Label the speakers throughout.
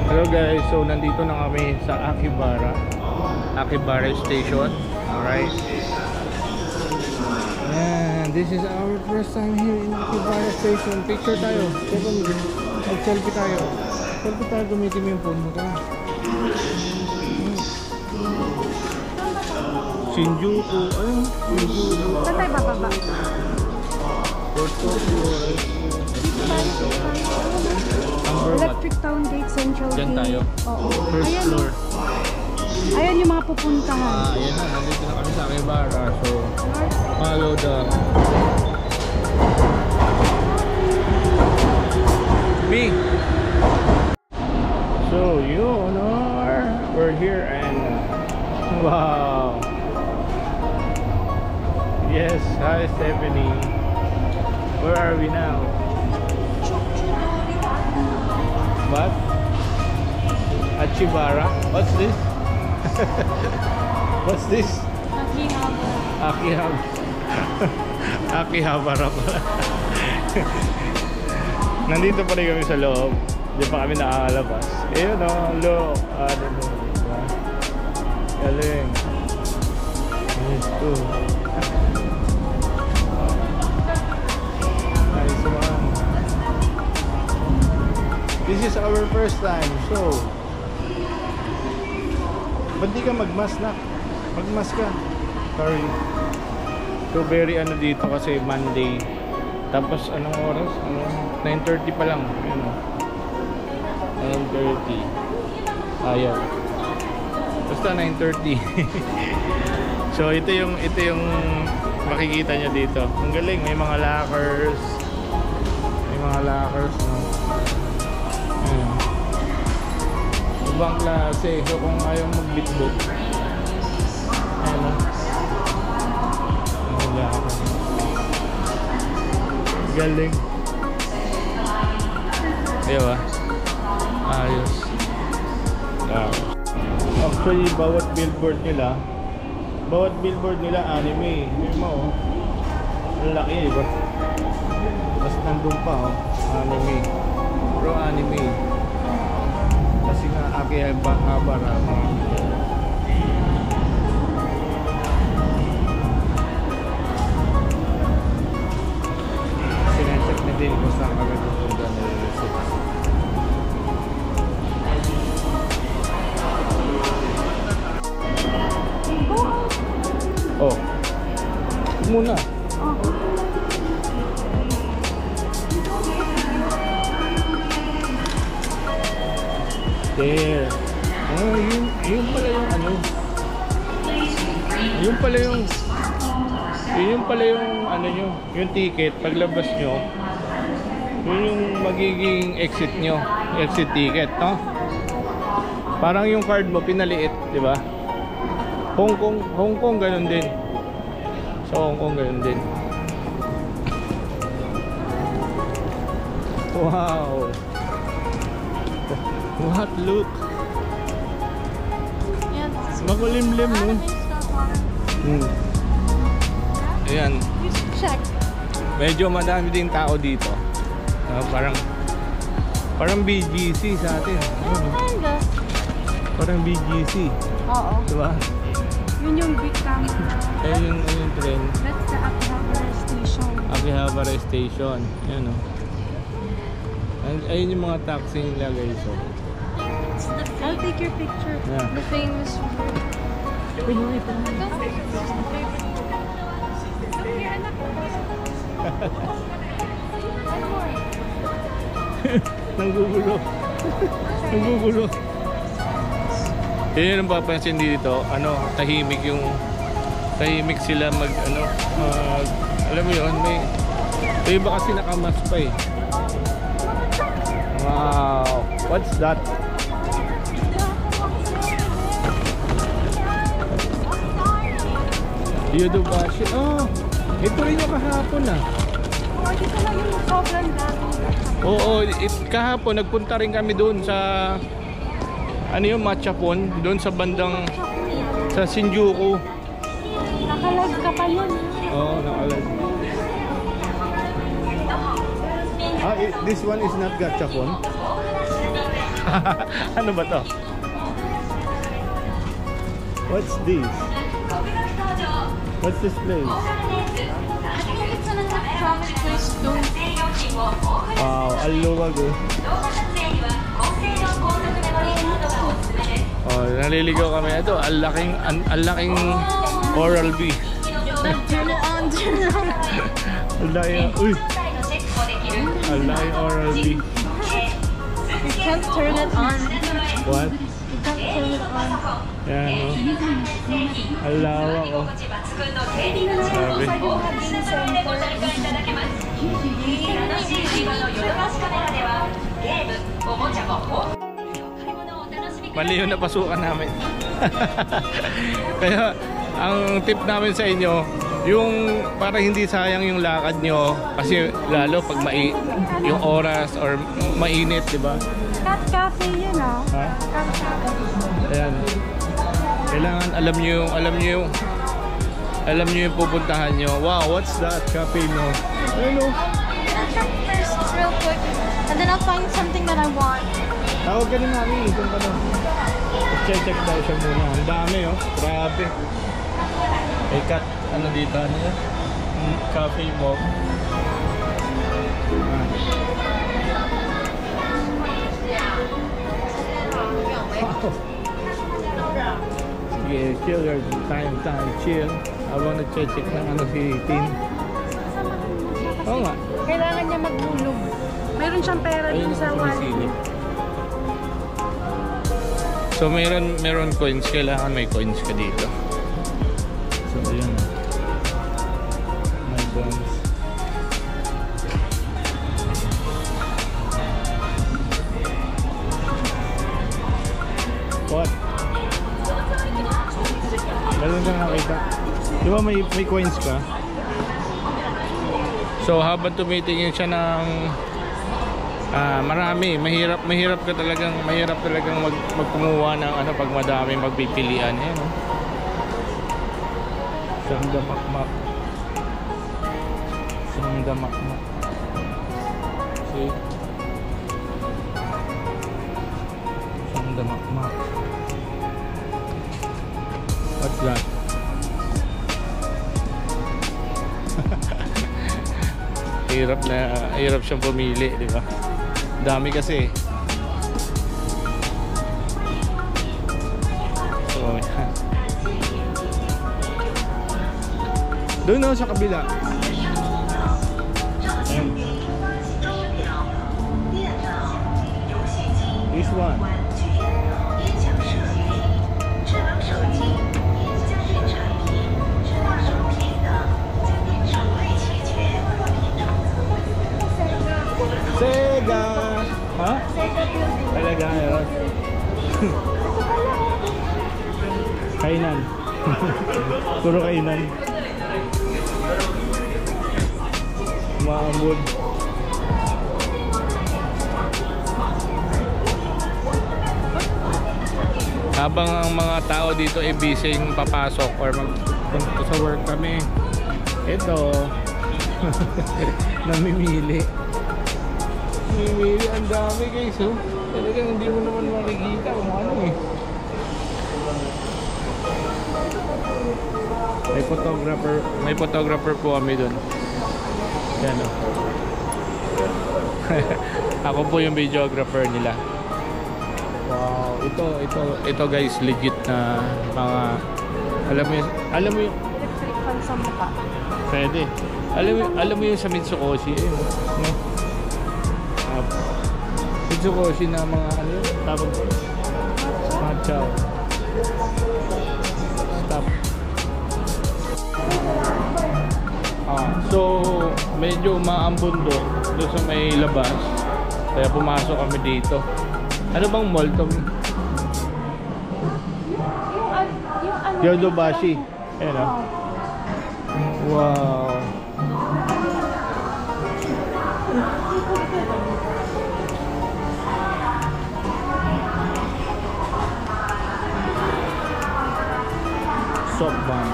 Speaker 1: Hello guys, so nandito na kami sa Akihabara Station. Alright. And this is our first time here in Akihabara Station. Picture tayo. Mag-selfie tayo. Selfie tayo, gamitin mo yung phone mo ka. Shinjuku. Ayun, Shinjuku.
Speaker 2: Saan tayo bababa? Electric Town Gate, Central Gate.
Speaker 1: Diyan tayo.
Speaker 2: Oo.
Speaker 1: First floor.
Speaker 2: Ayan yung mga pupuntahan.
Speaker 1: Ayan na, nandito na kami sa Akihabara. So, follow the me. So, we're here and wow. Yes, hi Stephanie. Where are we now? What? Akihabara? What's this? What's this? Akihabara pala. Nandito pa rin kami sa loob. Hindi pa kami nakakalabas. Ayun o, look. Ano mo? Galing. Ito. Nice one. This is our first time, so ba't di ka mag-mask na? Mag-mask ka. Sorry. So very ano dito kasi Monday. Tapos anong oras? 9:30 pa lang. Ayun o. 9:30. Ayaw. Basta 9:30. So ito yung makikita nyo dito. Ang galing, may mga lockers. May mga lockers, no? Ibang klase. So kung ayaw magbitbit, ano? Ang locker. Galing. Ayaw ah. Ayos. Actually, bawat billboard nila anime. May mo, ang laki, diba? Tapos nandun pa, anime. Pro anime. Kasi nga, Akihabara, sinecheck na din kung saan kami pupunta na reset. Oh. Muna.
Speaker 2: Oh.
Speaker 1: There. Oh, yun pala yung ano. Yun pala yung ano nyo, yung ticket paglabas nyo. Yun yung magiging exit nyo, exit ticket, no? Parang yung card mo pinaliit, di ba? Hong Kong ganun din. So Hong Kong ganun din. Wow. What look? Makulimlim, no? Ayan.
Speaker 2: Check.
Speaker 1: Medyo madami din tao dito. Parang BGC sa atin. Parang BGC.
Speaker 2: Oo.
Speaker 1: Diba?
Speaker 2: Yun yung big camera.
Speaker 1: Ayun yung train.
Speaker 2: That's the Akihabara Station.
Speaker 1: Akihabara Station. Ayan o. Ayun yung mga taxi nila guys. So.
Speaker 2: I'll take your picture.
Speaker 1: Yeah.
Speaker 2: The famous one.
Speaker 1: Pinoy. Nanggugulo. Nanggugulo. Yun yung papansin dito, tahimik sila alam mo yun, may iba kasi nakamas pa eh. Wow, what's that? Yodobashi. Oh, ito rin yung kahapon ah.
Speaker 2: Oh, dito lang yung sobrang dami.
Speaker 1: Oo, kahapon nagpunta rin kami doon sa Machapon, doon sa bandang sa Shinjuku.
Speaker 2: Nakalag ka pa yun.
Speaker 1: Oo, nakalag. This one is not gachapon. Ano ba to? What's this? What's this place?
Speaker 2: It's an electronic place too.
Speaker 1: Wow, ang luwag oh. Oh, naliligaw kami. Ito, ang laking Oral-B.
Speaker 2: Turn it on, turn it on.
Speaker 1: Ang laking, uy! Ang laking Oral-B.
Speaker 2: You can't turn it on.
Speaker 1: What?
Speaker 2: You can't turn it on.
Speaker 1: Yan oh. Ang lawak oh. Sabi. Mali yung napasukan namin. Kaya ang tip namin sa inyo, yung para hindi sayang yung lakad nyo, kasi lalo pag yung oras or mainit, di ba?
Speaker 2: Cat cafe yun ah.
Speaker 1: Ha?
Speaker 2: Cat cafe.
Speaker 1: Ayan. Kailangan alam nyo yung pupuntahan nyo. Wow, what's that cafe mo? Hello.
Speaker 2: I'll check first real quick. And then I'll find something that I want.
Speaker 1: Tawag ka ni Mami kung ano. Check daw siya muna. Ang dami oh. Grabe. May cat. Ano dito? Ano yan? Cafe mo. Sige, chill your time, chill. I wanna check ng ano si Tin. Oo nga.
Speaker 2: Kailangan niya maghulog. Meron siyang pera din sa wallet.
Speaker 1: So meron coins, kailangan may coins ka dito. So ayun. My bonds. What? Meron kang nakita. Di ba may coins ka? So habang tumitingin siya ng marami, mahirap talagang magkumuha ng ano pag madami magpipilian eh, no? Sangdamakmak. See? Sangdamakmak. What's that? Hirap siyang pumili, di ba? Dami kasi. So, yan. Doon na sa kabila. Ayan. This one. Sega! Ha? Talaga yun. Kainan. Puro kainan. Maamod. Habang ang mga tao dito ay busy papasok or magpunta sa work kami, ito namimili. Ang dami guys, oh. Talagang hindi mo naman makikita kung ano eh. May photographer po kami dun. Yan oh. Ako po yung videographer nila. Wow, ito guys, legit na mga alam mo yung
Speaker 2: Electric fan sa mukha.
Speaker 1: pwede. Alam mo yung sa Mitsukoshi eh, no? Mitsukoshi na mga ano yun? Tawag ko? Matcha. Stop. So, medyo maambon doon sa may labas. Kaya pumasok kami dito. Ano bang mall to? Yodobashi. Ayan o. Wow. Softbank.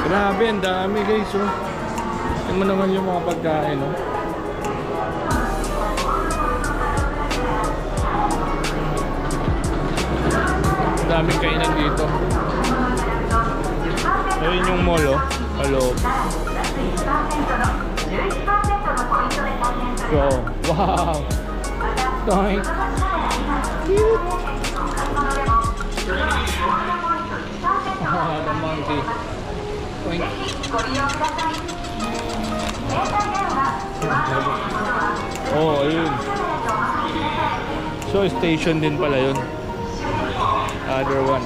Speaker 1: Grabe, ang dami guys oh. Tingnan mo naman yung mga pagkain oh. daming kainan dito. Ayun yung mall, oh. Hello. So, wow. Toink. Cute. Ah, the monkey. Toink. Oh, ayun. So, station din pala yun. Other one.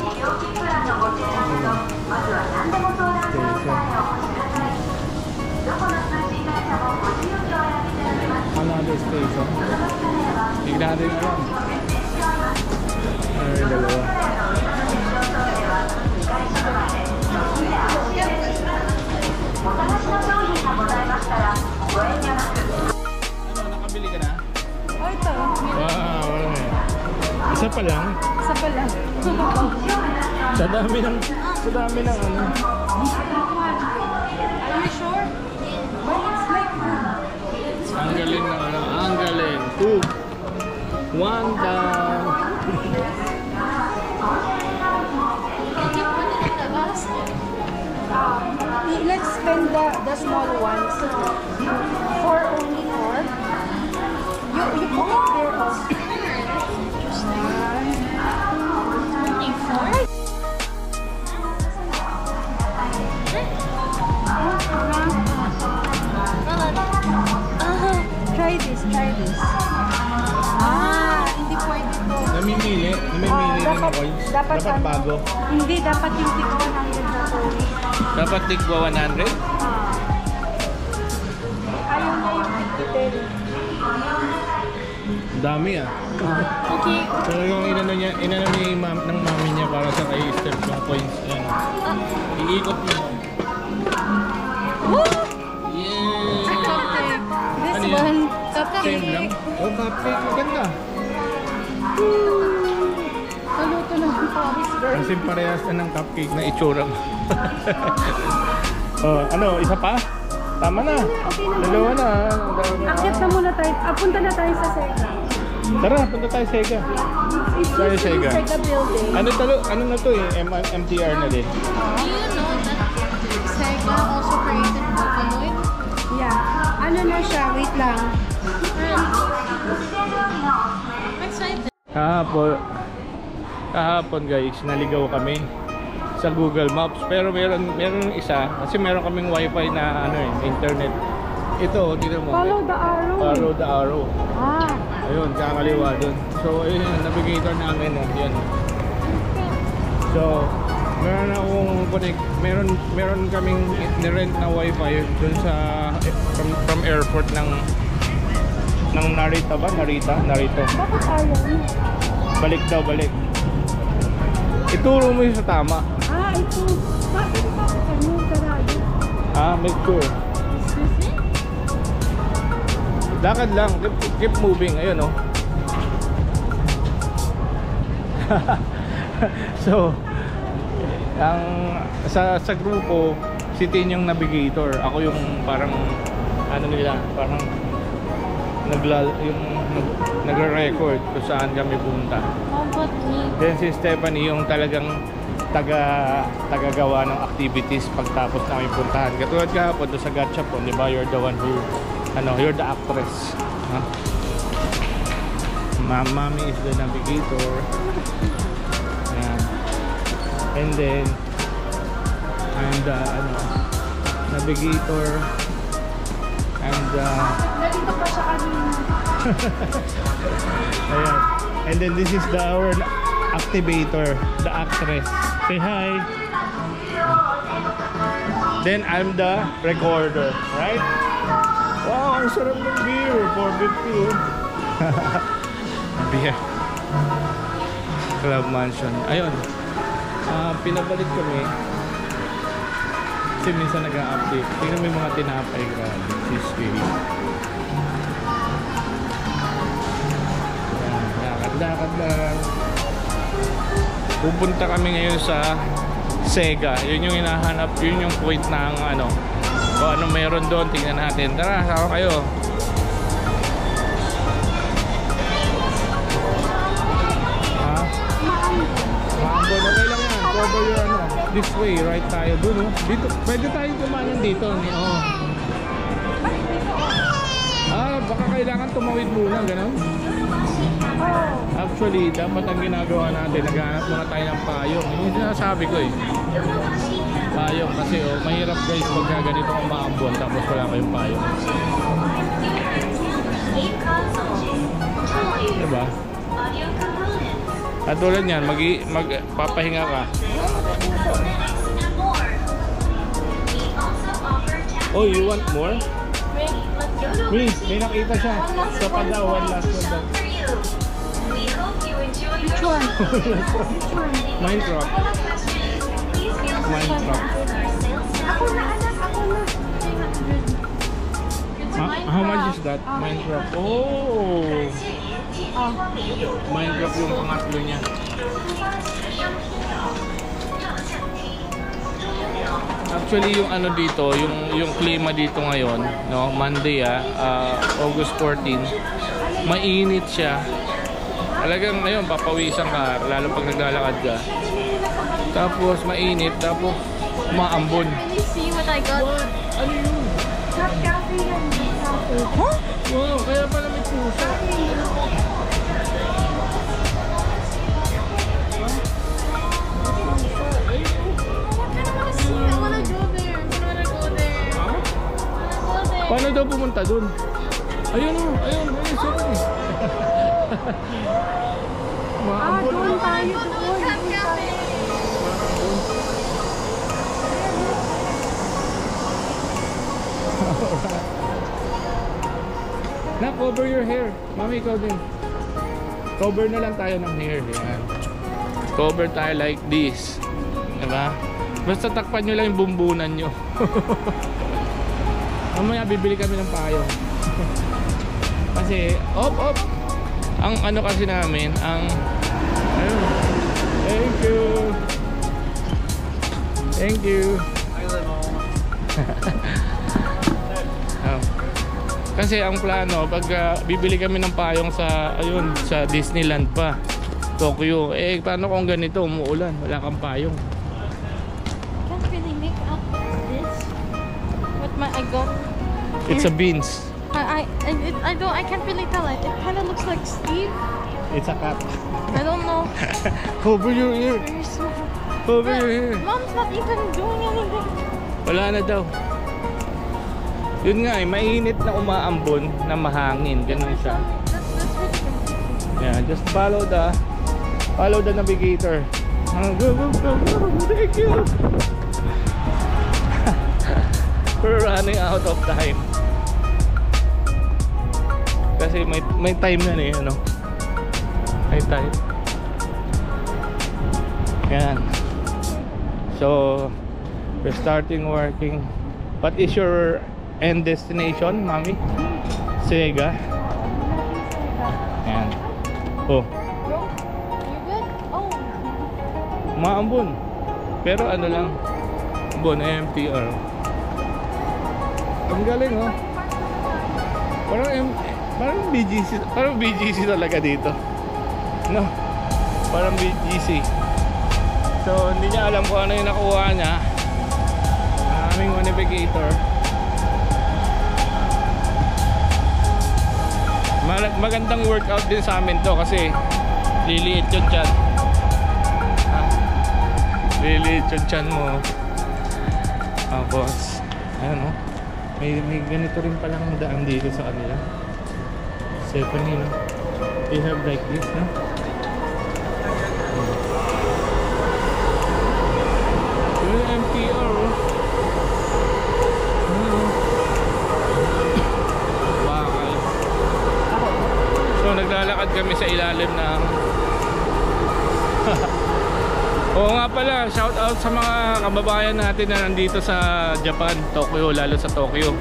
Speaker 1: Another station. Tignan natin na lang. Ano yung dalawa? Ano, nakabili ka na?
Speaker 2: Oh, ito.
Speaker 1: Wow, isa pa lang.
Speaker 2: Isa pa lang.
Speaker 1: Sa dami ng ano.
Speaker 2: Are you sure? But it's like
Speaker 1: Ang galing na ano, ang galing. 2, 1 down.
Speaker 2: let's spend the small ones. 4 only 4. You put it there also. Only 4? Try this, try this. Hindi pwede to.
Speaker 1: Namimili rin ng coins. Dapat bago.
Speaker 2: Hindi, dapat yung tig 100 na per week.
Speaker 1: Dapat tigwa 100?
Speaker 2: Ayaw niya yung tig 10.
Speaker 1: Dami ah.
Speaker 2: Okay.
Speaker 1: Talagang inano ni ng mami niya para sa kay step yung coins. Ayan. Iikot mo.
Speaker 2: Woo!
Speaker 1: Yay!
Speaker 2: This
Speaker 1: Ano yan?
Speaker 2: one,
Speaker 1: Same lang?
Speaker 2: cupcake.
Speaker 1: Oh, cupcake. Maganda.
Speaker 2: Kaluto na ang pawis, girl.
Speaker 1: Kasi parehas na ng cupcake na itsura mo. Oh, ano? Isa pa? Tama na.
Speaker 2: Okay na.
Speaker 1: Dalawa na.
Speaker 2: Akyat na muna tayo. Punta na tayo sa Sega.
Speaker 1: Tara, punta tayo sa Sega. Tayo
Speaker 2: It's
Speaker 1: Sega.
Speaker 2: Sega building.
Speaker 1: Ano na to eh? MTR na din.
Speaker 2: Do you know that Sega also created Vocaloid? Yeah. Ano na siya? Wait lang. Excited.
Speaker 1: Kahapon guys, naligaw kami sa Google Maps. Pero meron isa kasi meron kaming wifi na ano internet. Ito, tingnan mo.
Speaker 2: Follow the arrow.
Speaker 1: Follow the arrow.
Speaker 2: Ah.
Speaker 1: Ayun, kakaliwa dun. So, ayun yung navigator namin. Yan. So, meron kaming nirent na wifi dun sa from airport ng Narita ba? Narito.
Speaker 2: Bakit ayaw?
Speaker 1: Balik daw, balik. Ituro mo yung sa tama.
Speaker 2: Ito. Bakit ano? Sarado.
Speaker 1: Make sure.
Speaker 2: Excuse me?
Speaker 1: Lakad lang, keep moving. Ayun oh. So, sa grupo, si Tin yung navigator. Ako yung parang ano nila, parang nagre-record kung saan kami punta.
Speaker 2: How about me?
Speaker 1: Then si Stephanie yung talagang tagagawa ng activities pagtapos namin puntahan. Katulad kahapon doon sa Gachapon, di ba? You're the one who you're the actress. Huh? Mommy is the navigator. And then I'm the navigator and
Speaker 2: Nalito pa siya kanina.
Speaker 1: ayan. And then this is our activator, the actress. Say hi. Then I'm the recorder, right? Wow, ang sarap ng beer. 450. Beer. Club Mansion. Ayun. Pinabalik kami. Kasi minsan nag-a-update. Tingnan mo yung mga tinapay. Grabe. Cheesecake. Lakad lang. Pupunta kami ngayon sa Sega. Yun yung hinahanap. Yun yung point ng kung ano meron doon. Tingnan natin. Tara, sama kayo. Maambo na This way, right tayo dun, oh. Dito, pwede tayong kumanan dito. Oh. Baka kailangan tumawid muna, gano'n? Actually, dapat ang ginagawa natin, naghahanap muna tayo ng payong. Yung sinasabi ko eh. Payong kasi mahirap guys pagka ganito umaambon tapos wala kayong payong. Diba? At tulad yan, magpapahinga ka. Oh, you want more? May nakita siya. Sa padaw, one last one daw.
Speaker 2: Which one?
Speaker 1: Minecraft. Minecraft.
Speaker 2: Ako na, anak. Ako na.
Speaker 1: How much is that? Minecraft. Oh! Minecraft yung pangatlo niya. Actually yung ano dito, yung klima dito ngayon, no, Monday August 14, mainit siya. Talagang ngayon papawisan ka lalo pag naglalakad ka. Tapos mainit, tapos umaambon.
Speaker 3: Can you see what I got?
Speaker 1: What? Ano yun?
Speaker 2: Hot coffee yan. Huh?
Speaker 1: Wow, kaya pala may pusa. Paano daw pumunta dun? Ayun o, ayun, sorry.
Speaker 2: Doon tayo doon.
Speaker 1: Na, cover your hair. Mami, ikaw din. Cover na lang tayo ng hair. Yan. Cover tayo like this. Diba? Basta takpan nyo lang yung bumbunan nyo. Mamaya bibili kami ng payong. Kasi, op. Ang ano kasi namin, ang... Ayun. Thank you. Thank you. Kasi ang plano, pag bibili kami ng payong sa, ayun, sa Disneyland pa, Tokyo. Paano kung ganito, umuulan, wala kang payong?
Speaker 3: Can't really make out this. What I got?
Speaker 1: It's a beans.
Speaker 3: I can't really tell. It kind of looks like Steve.
Speaker 1: It's a cat.
Speaker 3: I don't know.
Speaker 1: Cover your ear.
Speaker 3: Very small.
Speaker 1: Cover your ear.
Speaker 3: Mom's not even doing anything.
Speaker 1: Wala na daw. Yun nga mainit na umaambon na mahangin. Ganun siya.
Speaker 3: That's really confusing.
Speaker 1: Yeah, just follow the navigator. Go. Thank you. We're running out of time. Kasi may time na eh, ano? May time. Yan. So, we're starting working. What is your end destination, Mami? Sega. Yan. Oh.
Speaker 3: Bro, you good? Oh.
Speaker 1: Maambon. Pero ano lang. Ambon, MTR. Ang galing, oh. Parang BGC talaga dito. No? Parang BGC. So, hindi niya alam kung ano yung nakuha niya. Aming navigator. Magandang workout din sa amin to kasi liliit yung tiyan. Liliit yung tiyan mo. Tapos, ayan, oh. May ganito rin palang daan dito sa kanila. Stephanie, no? They have like this, no? Yung MTR, oh. Bakal. So, naglalakad kami sa ilalim ng... Oo nga pala, shout out sa mga kababayan natin na nandito sa Japan, Tokyo, lalo sa Tokyo.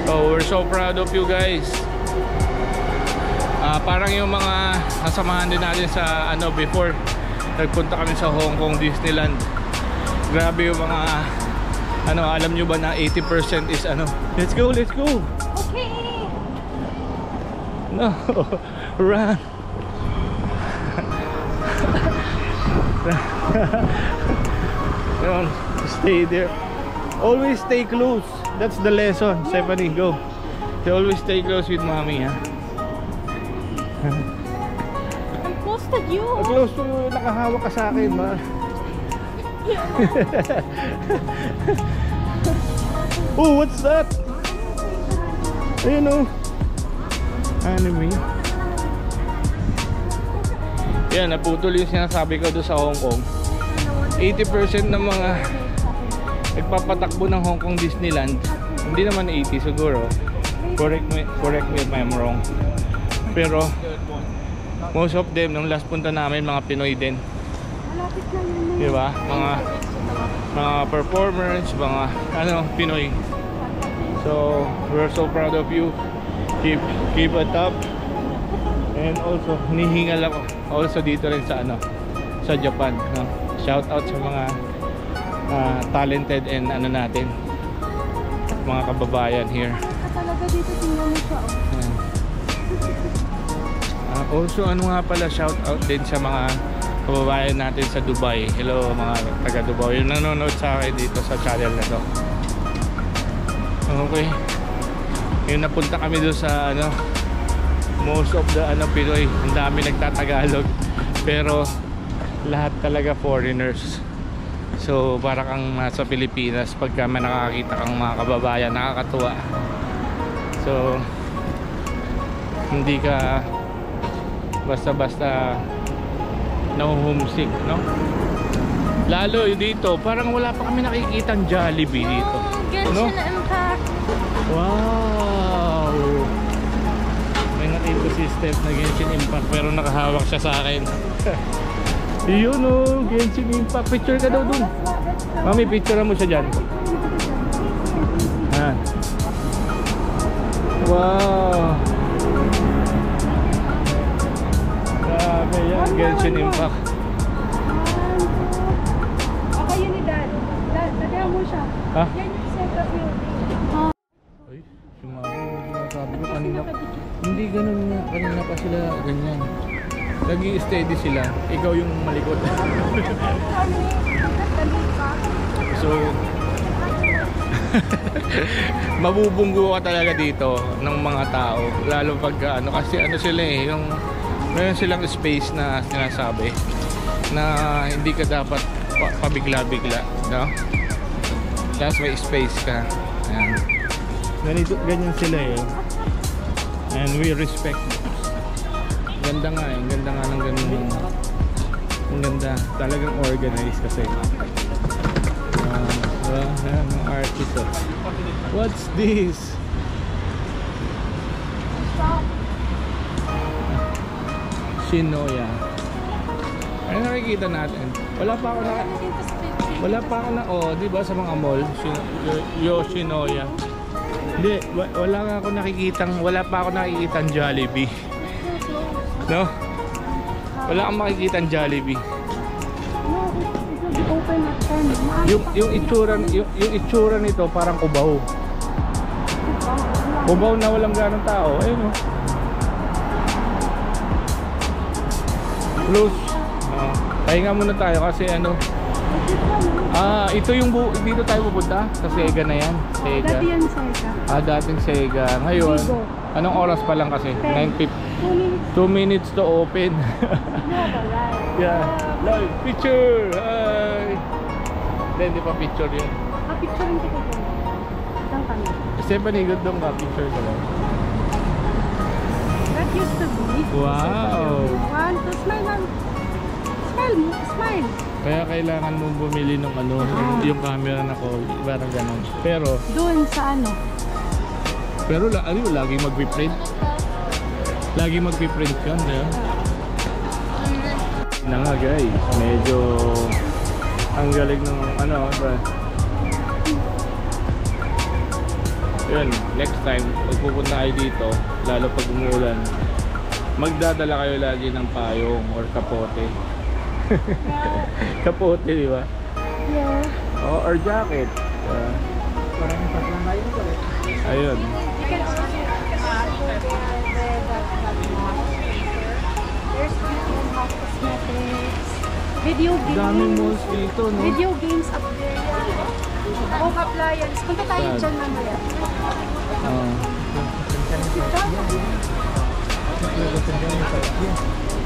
Speaker 1: So, we're so proud of you guys. Parang yung mga kasamahan din natin sa ano before nagpunta kami sa Hong Kong Disneyland. Grabe yung mga ano, alam nyo ba na 80% is ano, let's go.
Speaker 3: Okay.
Speaker 1: No. Run. Yun, stay there. Always stay close. That's the lesson. Stephanie, go. They always stay close with mommy, ha?
Speaker 3: I'm close to you.
Speaker 1: Close to you, nakahawak ka sa akin, ma. Oh, what's that? Ayun, oh. Anime. Yan, naputol yung sinasabi ko doon sa Hong Kong. 80% ng mga nagpapatakbo ng Hong Kong Disneyland, hindi naman 80 siguro. Correct me if I'm wrong. Pero most of them nung last punta namin mga Pinoy din. Di ba? Mga performers, mga Pinoy. So we're so proud of you. Keep it up. And also hinihingal ako also dito rin sa sa Japan, no? Shout out sa mga talented and natin, mga kababayan here.
Speaker 2: Talaga dito tingnan mo siya.
Speaker 1: Also nga pala, shout out din sa mga kababayan natin sa Dubai. Hello mga taga Dubai yung nanonood sa akin dito sa channel na to. Okay, yung napunta kami doon sa most of the Pinoy, ang dami nagtatagalog pero lahat talaga foreigners. So para kang nasa Pilipinas pagka may nakakita kang mga kababayan, nakakatuwa. So hindi ka basta-basta na-homesick, no? Lalo dito, parang wala pa kami nakikitang Jollibee dito, no?
Speaker 3: Genshin Impact.
Speaker 1: Wow! May nakita si Steph na Genshin Impact pero nakahawak siya sa akin. Yun, oh, Genshin Impact. Picture ka daw dun. Mami, picture mo siya dyan. Ha. Wow! Grabe yan, Genshin Impact.
Speaker 2: Okay, yun ni Dad. Lagyan mo siya.
Speaker 1: Ha?
Speaker 2: Yan yung center building.
Speaker 1: Ay, sabi ko kanina. Hindi ganun nga. Kanina pa sila ganyan. Nag-i-steady sila. Ikaw yung malikot. So mabubunggo ka talaga dito ng mga tao, lalo pag kasi sila yung meron silang space na sinasabi na hindi ka dapat pabigla-bigla, no? Tapos may space ka. Ayan. Ganyan sila and we respect. Ganda nga ganda nga ng ganun. Ang ganda, talagang organized kasi. Ang artist. What's this? Shinoya. Ano nakikita natin? Wala pa ako na di ba sa mga mall, Yoshinoya. Hindi, wala pa ako nakikitang Jollibee. No? Wala kang makikitang Jollibee.
Speaker 2: Open at 10.
Speaker 1: Yung itsura nito parang Cubao. Cubao na walang ganong tao. Ayun, oh. Close. Pahinga muna tayo kasi ito yung dito tayo pupunta sa Sega na yan. Sega.
Speaker 2: Dati yan Sega.
Speaker 1: Dating Sega. Ngayon, anong oras pa lang kasi? 9:50. 2 minutes to open. Yeah. Live picture. Hi. Hindi pa picture yan.
Speaker 2: Picture yung kita dyan. Isang kami.
Speaker 1: Stephanie, good dong ka. Picture ka lang.
Speaker 2: That used to be.
Speaker 1: Wow.
Speaker 2: One, two, smile. Smile mo. Smile.
Speaker 1: Kaya kailangan mo bumili ng yung camera na ko. Parang ganun. Pero
Speaker 2: doon sa
Speaker 1: pero lagi magpiprint. Lagi magpiprint ka, no? Na nga guys, medyo ang galing ng yun, next time pag pupunta kayo dito, lalo pag umuulan, magdadala kayo lagi ng payong or kapote. Kapote, di ba?
Speaker 2: Yeah.
Speaker 1: Or jacket. Ayun.
Speaker 2: There's Cosmetics. Video
Speaker 1: Daming
Speaker 2: games.
Speaker 1: malls dito, no?
Speaker 2: Video games up there. Home appliance. Punta tayo
Speaker 1: Saan?
Speaker 2: dyan mamaya.
Speaker 1: Oo.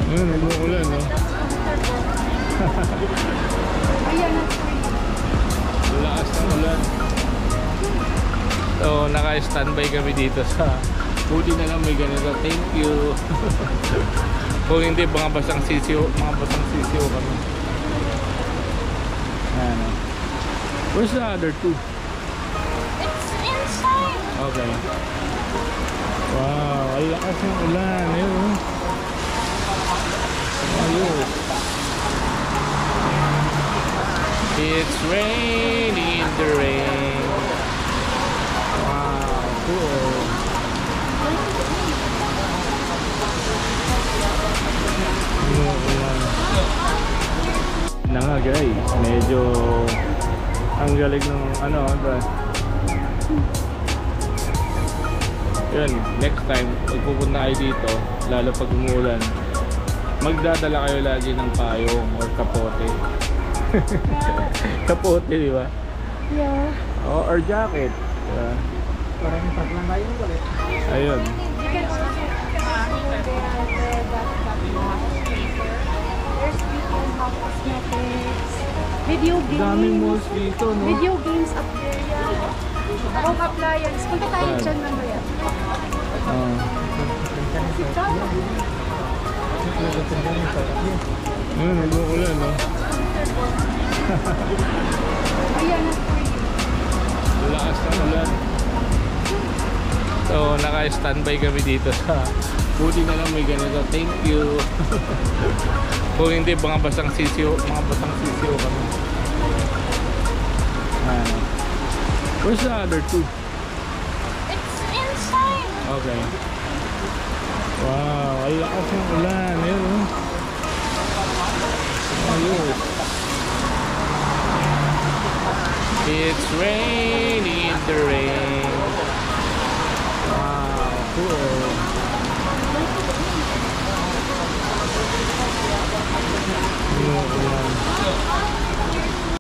Speaker 1: Ayun, nag-uulan, no?
Speaker 2: Ayan na.
Speaker 1: Lakas ng ulan. So, naka-standby kami dito sa buti na lang may ganito. Thank you. Kung hindi, mga basang sisiyo kami. Ano. Where's the other two?
Speaker 3: It's inside.
Speaker 1: Okay. Wow, ang lakas ng ulan. Ayun. Ayun. It's raining in the rain. Wow, cool. Na nga guys, medyo ang galing ng ano, yun, next time pag pupunta kayo dito, lalo pag umuulan, magdadala kayo lagi ng payong or kapote. Kapote, di ba?
Speaker 2: Yeah.
Speaker 1: Or jacket, di ba?
Speaker 4: Parang paglang tayo ulit.
Speaker 1: Ayun.
Speaker 2: You can also there's people have cosmetics. Video games.
Speaker 1: Daming malls dito, no?
Speaker 2: Video games up there. Yeah. Home appliance. Punta tayo
Speaker 1: Saan?
Speaker 2: dyan mamaya.
Speaker 1: Oo. Ayun, nag-uulan, no?
Speaker 2: Ayan na.
Speaker 1: Lakas ng ulan. So, naka-standby kami dito sa buti na lang may ganito. Thank you. Kung hindi, mga basang sisiyo kami. Ano. Where's the other two?
Speaker 3: It's inside.
Speaker 1: Okay. Wow, ang lakas ng ulan. Ayun, oh. Ayun. It's raining in the rain. Wow, cool.